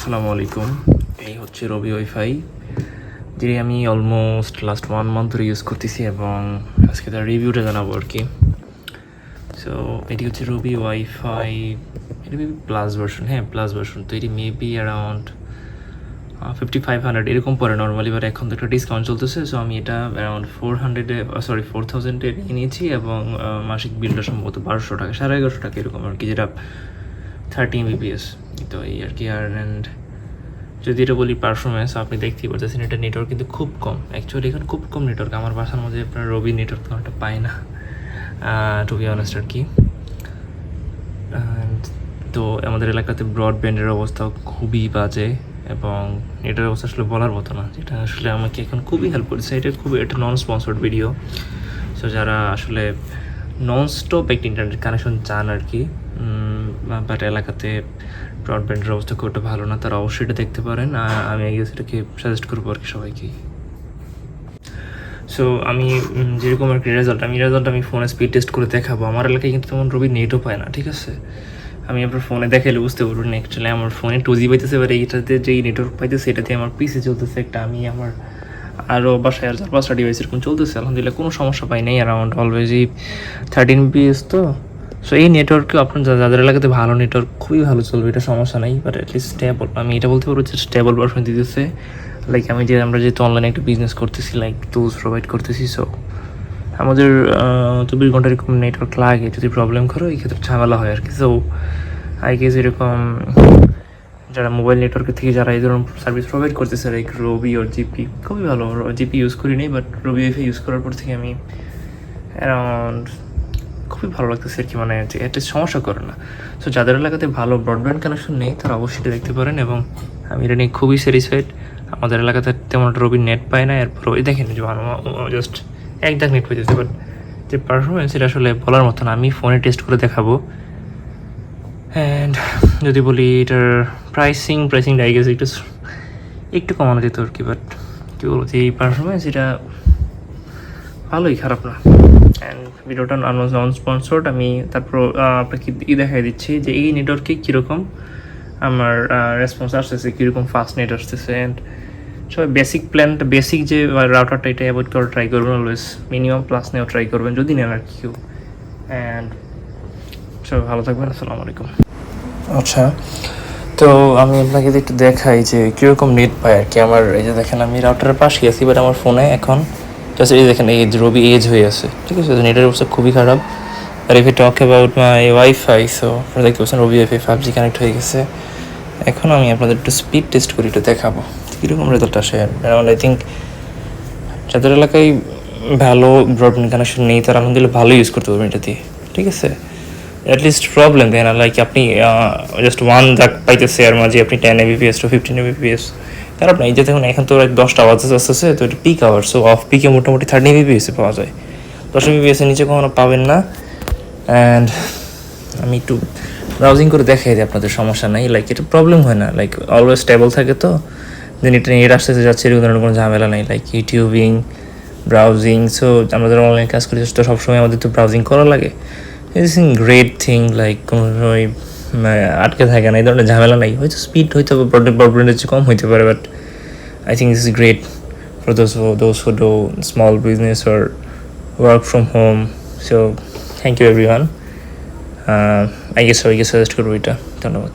আসসালামু আলাইকুম। এই হচ্ছে রবি ওয়াইফাই, যেটি আমি অলমোস্ট লাস্ট 1 মান্থ ধরে ইউজ করতেছি এবং আজকে তার রিভিউটা জানাবো আর কি। সো এটি হচ্ছে রবি ওয়াইফাই, এটি মেবি প্লাস ভার্সন, হ্যাঁ প্লাস ভার্সন। তো এটি মেবি অ্যারাউন্ড 5500 এরকম পড়ে নর্মালি, বাট এখন তো একটা ডিসকাউন্ট চলতেছে। সো আমি এটা অ্যারাউন্ড 4000-এ নিয়েছি এবং মাসিক বিলটা সম্ভবত 1200 টাকা, 1150 টাকা এরকম আর কি, যেটা 30 Mbps। তো এই আর কি। অ্যান্ড যদি এটা বলি পারফরমেন্স, আপনি দেখতেই পাচ্ছেন এটা নেটওয়ার্ক কিন্তু খুব কম। অ্যাকচুয়ালি এখন খুব কম নেটওয়ার্ক, আমার বাসার মধ্যে আপনার রবি নেটওয়ার্ক তেমনটা পায় না, টু বি অনেস্ট আর কি। তো আমাদের এলাকাতে ব্রডব্যান্ডের অবস্থা খুবই বাজে এবং নেটের অবস্থা আসলে বলার মতো না, যেটা আসলে আমাকে এখন খুবই হেল্প করেছে। এটা নন স্পন্সর্ড ভিডিও। সো যারা আসলে নন স্টপ একটা ইন্টারনেট কানেকশন চান আর কি, বাট এলাকাতে ব্রডব্যান্ডের অবস্থা খুব একটা ভালো না, তারা অবশ্যই এটা দেখতে পারেন। আমি আই গেস এটাকে সাজেস্ট করবো আর কি সবাইকে। সো আমি যেরকম আর কি রেজাল্ট আমি ফোনে স্পিড টেস্ট করে দেখাবো। আমার এলাকায় কিন্তু তেমন রবি নেটও পায় না, ঠিক আছে। আমি আপনার ফোনে দেখাইলে বুঝতে পারবেন না। অ্যাকচুয়ালি আমার ফোনে 2G পাইতেছে, এবার এইটাতে যেই নেটওয়ার্ক পাইতেছে এটাতে আমার পিসি চলতেছে একটা, আমি আমার আরও বাসায় আর 4-5টা ডিভাইস এরকম চলতেছে, আলহামদুলিল্লাহ কোনো সমস্যা পাই নাই। অ্যারাউন্ড অলওয়েজই 13 Mbps। তো সো এই নেটওয়ার্কে আপনার যাদের এলাকাতে ভালো নেটওয়ার্ক খুবই ভালো চলবে, এটা সমস্যা নেই, বাট অ্যাটলিস্ট স্টেবল, আমি এটা বলতে পারবো যে স্টেবল ভার্সন দিতেছে। লাইক আমরা যেহেতু অনলাইনে একটা বিজনেস করতেছি, লাইক টুলস প্রোভাইড করতেছি, সো আমাদের 24 ঘন্টা এরকম নেটওয়ার্ক লাগে। যদি প্রবলেম করো এই ক্ষেত্রে ঝামেলা হয় আর কি। সো আই গেস এরকম যারা মোবাইল নেটওয়ার্কের থেকে যারা এই ধরনের সার্ভিস প্রোভাইড করতেছে, লাইক রবি ওর জিপি, খুবই ভালো। জিপি ইউজ করিনি, বাট রবি ওয়াইফাই ইউজ করার পর থেকে আমি অ্যারাউন্ড খুবই ভালো লাগতেছে আর কি, মানে যে একটা সমস্যা করে না। সো যাদের এলাকাতে ভালো ব্রডব্যান্ড কানেকশন নেই তারা অবশ্যই এটা দেখতে পারেন এবং আমি এটা নিয়ে খুবই স্যাটিসফাইড। আমাদের এলাকাতে তেমন একটা রবি নেট পায় না, এরপর ওই দেখেন যে জাস্ট এক দাগ নেট পেয়েছে, বাট যে পারফরমেন্স এটা আসলে বলার মতো না। আমি ফোনে টেস্ট করে দেখাবো। অ্যান্ড যদি বলি এটার প্রাইসিংটা আই গেস একটু কমানো যেত আর কি, বাট কী বলবো যে এই পারফরমেন্স এটা ভালোই, খারাপ না। অ্যান্ড ভিডিওটা নন স্পন্সর্ড। আমি তারপর আপনাকে দেখাই দিচ্ছি যে এই নেটওয়ার্কে কীরকম আমার রেসপন্স আসতেছে, কীরকম ফাস্ট নেট আসতেছে। অ্যান্ড সবাই বেসিক যে রাউটারটা এটা অ্যাভয়েড করা ট্রাই করবেন, অলওয়েজ মিনিমাম প্লাস নেওয়া ট্রাই করবেন যদি নেন আর কি কেউ। অ্যান্ড সবাই ভালো থাকবেন, আসসালামু আলাইকুম। আচ্ছা, তো আমি আপনাকে একটু দেখাই যে কীরকম নেট পায় আর কি। আমার এই যে দেখেন আমি রাউটারের পাশে আছি, বাট আমার ফোনে এখন জাস্ট এই দেখেন এই রবি এজ হয়ে আছে, ঠিক আছে। নেটের অবস্থা খুবই খারাপ। আর if you talk about my wifi, so আপনারা দেখতে পাচ্ছেন রবি ওয়াইফাই 5G কানেক্ট হয়ে গেছে। এখন আমি আপনাদের একটু স্পিড টেস্ট করে একটু দেখাবো কীরকম রেজাল্ট আসে। অ্যারাউন্ড আই থিঙ্ক যাদের এলাকায় ভালো ব্রডব্যান্ড কানেকশন নেই তারা আলহামদুলিল্লাহ ভালো ইউজ করতে পারবেন এটা দিয়ে, ঠিক আছে। অ্যাটলিস্ট প্রবলেম দেয় না, লাইক আপনি জাস্ট 1 দাগ পাইতেছে আর মাঝে আপনি 10 Mbps to 15 Mbps। খারাপ না। এই যে দেখুন এখন তো 10টা আওয়াজ আসতেছে, তো এটা পিক আওয়ার। সো অফ পিকে মোটামুটি 30 Mbps পাওয়া যায়, 10 Mbps এর নিচে কখনো পাবেন না। অ্যান্ড আমি একটু ব্রাউজিং করে দেখাই দিই আপনাদের, সমস্যা নাই। লাইক এটা প্রবলেম হয় না, লাইক অলওয়েজ স্টেবল থাকে। তো দেন এটা নেট আসতেছে যাচ্ছে, এরকম ধরনের কোনো ঝামেলা নেই, লাইক ইউটিউবিং, ব্রাউজিং। সো আমরা যারা অনলাইন কাজ করি তো সবসময় আমাদের তো ব্রাউজিং করা লাগে। ইটস গ্রেট থিং, লাইক কোনো সময় আটকে থাকে না, এই ধরনের ঝামেলা নাই। হয়তো স্পিড হয়তো ব্রডব্যান্ডের চেয়ে কম হইতে পারে, but I think this is great for those who do small business or work from home. So thank you everyone. I guess suggest করবো এটা। ধন্যবাদ।